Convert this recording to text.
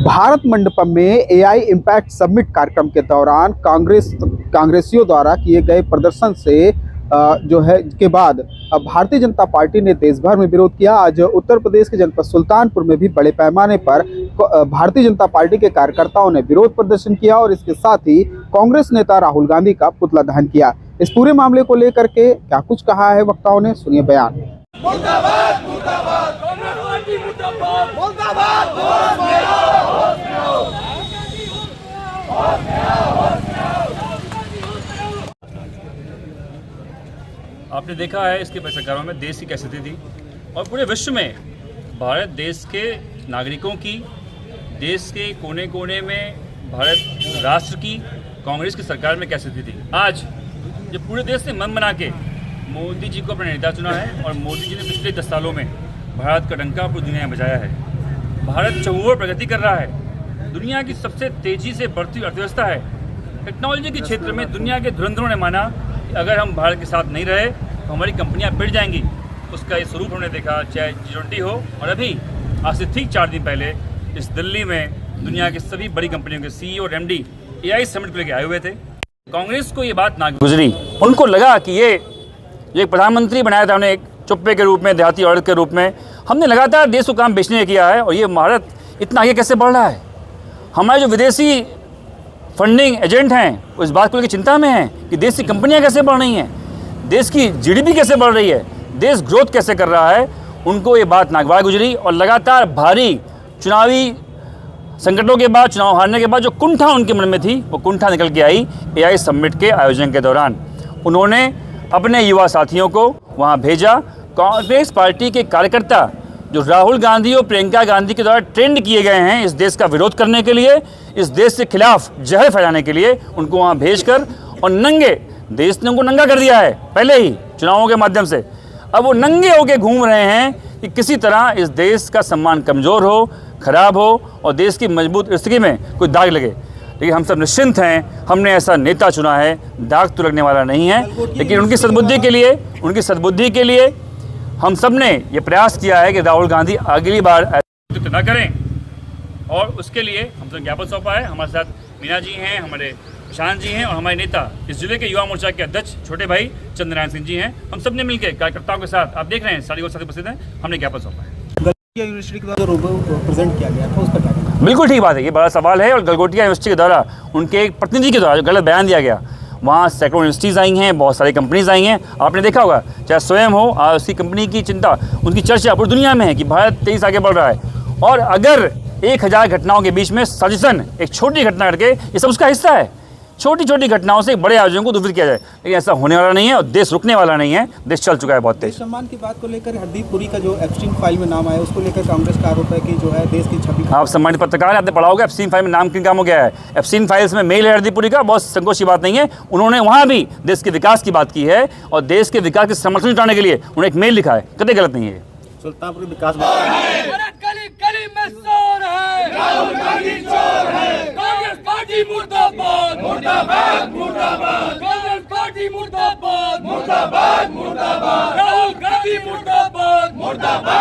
भारत मंडपम में AI impact summit कार्यक्रम के दौरान कांग्रेसियों द्वारा किए गए प्रदर्शन से के बाद भारतीय जनता पार्टी ने देश भर में विरोध किया। आज उत्तर प्रदेश के जनपद सुल्तानपुर में भी बड़े पैमाने पर भारतीय जनता पार्टी के कार्यकर्ताओं ने विरोध प्रदर्शन किया और इसके साथ ही कांग्रेस नेता राहुल गांधी का पुतला दहन किया। इस पूरे मामले को लेकर के क्या कुछ कहा है वक्ताओं ने, सुनिए बयान। मुर्दाबाद मुर्दाबाद कांग्रेस मुर्दाबाद मुर्दाबाद आपने देखा है इसके सरकारों में देश की कैसी स्थिति थी और पूरे विश्व में भारत देश के नागरिकों की, देश के कोने कोने में भारत राष्ट्र की, कांग्रेस की सरकार में कैसी स्थिति थी। आज जब पूरे देश ने मन बना के मोदी जी को अपना नेता चुना है और मोदी जी ने पिछले 10 सालों में भारत का डंका पूरी दुनिया में बजाया है। भारत चहुओर प्रगति कर रहा है, दुनिया की सबसे तेजी से बढ़ती अर्थव्यवस्था है। टेक्नोलॉजी के क्षेत्र में दुनिया के धुरंधरों ने माना कि अगर हम भारत के साथ नहीं रहे तो हमारी कंपनियां पिट जाएंगी। उसका ये स्वरूप हमने देखा, चाहे G20 हो और अभी आज से ठीक 4 दिन पहले इस दिल्ली में दुनिया की सभी बड़ी कंपनियों के CEO और MD AI समिट को लेकर आए हुए थे। कांग्रेस को ये बात ना गुजरी, उनको लगा कि ये एक प्रधानमंत्री बनाया था उन्हें एक चुप्पे के रूप में, देहाती औरत के रूप में। हमने लगातार देश को काम बेचने किया है और ये भारत इतना आगे कैसे बढ़ रहा है। हमारे जो विदेशी फंडिंग एजेंट हैं उस बात को लेकर चिंता में हैं कि देश की कंपनियां कैसे बढ़ रही हैं, देश की GDP कैसे बढ़ रही है, देश ग्रोथ कैसे कर रहा है। उनको ये बात नागवार गुजरी और लगातार भारी चुनावी संकटों के बाद, चुनाव हारने के बाद जो कुंठा उनके मन में थी वो कुंठा निकल के आई AI समिट के आयोजन के दौरान। उन्होंने अपने युवा साथियों को वहाँ भेजा। कांग्रेस पार्टी के कार्यकर्ता जो राहुल गांधी और प्रियंका गांधी के द्वारा ट्रेंड किए गए हैं इस देश का विरोध करने के लिए, इस देश के खिलाफ जहर फैलाने के लिए, उनको वहाँ भेजकर और नंगे देश ने उनको नंगा कर दिया है पहले ही चुनावों के माध्यम से। अब वो नंगे होके घूम रहे हैं कि किसी तरह इस देश का सम्मान कमज़ोर हो, खराब हो और देश की मजबूत स्थिति में कोई दाग लगे। लेकिन हम सब निश्चिंत हैं, हमने ऐसा नेता चुना है, दाग तो लगने वाला नहीं है। लेकिन उनकी सद्बुद्धि के लिए हम सब ने ये प्रयास किया है कि राहुल गांधी अगली बार ऐसा न करें और उसके लिए हम सब ज्ञापन सौंपा है। हमारे साथ मीना जी हैं, हमारे प्रशांत जी हैं और हमारे नेता इस जिले के युवा मोर्चा के अध्यक्ष छोटे भाई चंद्रनारायण सिंह जी हैं। हम सब ने मिलकर कार्यकर्ताओं के साथ, आप देख रहे हैं सारी वो साथी उपस्थित हैं, हमने ज्ञापन सौंपा है। यूनिवर्सिटी के द्वारा प्रेजेंट किया गया था, उसका क्या? बिल्कुल ठीक बात है, ये बड़ा सवाल है। और गलगोटिया यूनिवर्सिटी के द्वारा उनके एक प्रतिनिधि के द्वारा जो गलत बयान दिया गया, वहाँ सैकड़ों यूनिवर्सिटीज़ आई हैं, बहुत सारी कंपनीज आई हैं। आपने देखा होगा, चाहे स्वयं हो, उसकी कंपनी की चिंता, उनकी चर्चा पूरी दुनिया में है कि भारत तेजी से आगे बढ़ रहा है। और अगर 1000 घटनाओं के बीच में साजिशन, एक छोटी घटना करके, ये सब उसका हिस्सा है। छोटी छोटी घटनाओं से बड़े आयोजनों को दूषित किया जाए, लेकिन ऐसा होने वाला नहीं है और देश रुकने वाला नहीं है। देश चल चुका है बहुत तेज। सम्मान की बात को लेकर हरदीप पुरी का जो एप्स्टीन फाइल में नाम आया, उसको लेकर कांग्रेस का आरोप है कि जो है देश की छवि। आप सम्मानित पत्रकार, आपने पढ़ा होगा एप्स्टीन फाइल में नाम किन कामों गया है। एप्स्टीन फाइल्स में मेल है हरदीप पुरी का, बहुत संकोच की बात नहीं है। उन्होंने वहाँ भी देश के विकास की बात की है और देश के विकास के समर्थन जुटाने के लिए उन्होंने एक मेल लिखा है, कतई गलत नहीं है। सुल्तानपुर विकास गली में शोर है, राहुल गांधी चोर है, कांग्रेस पार्टी मुर्दाबाद मुर्दाबाद मुर्दाबाद, कांग्रेस पार्टी मुर्दाबाद मुर्दाबाद मुर्दाबाद, राहुल गांधी मुर्दाबाद मुर्दाबाद।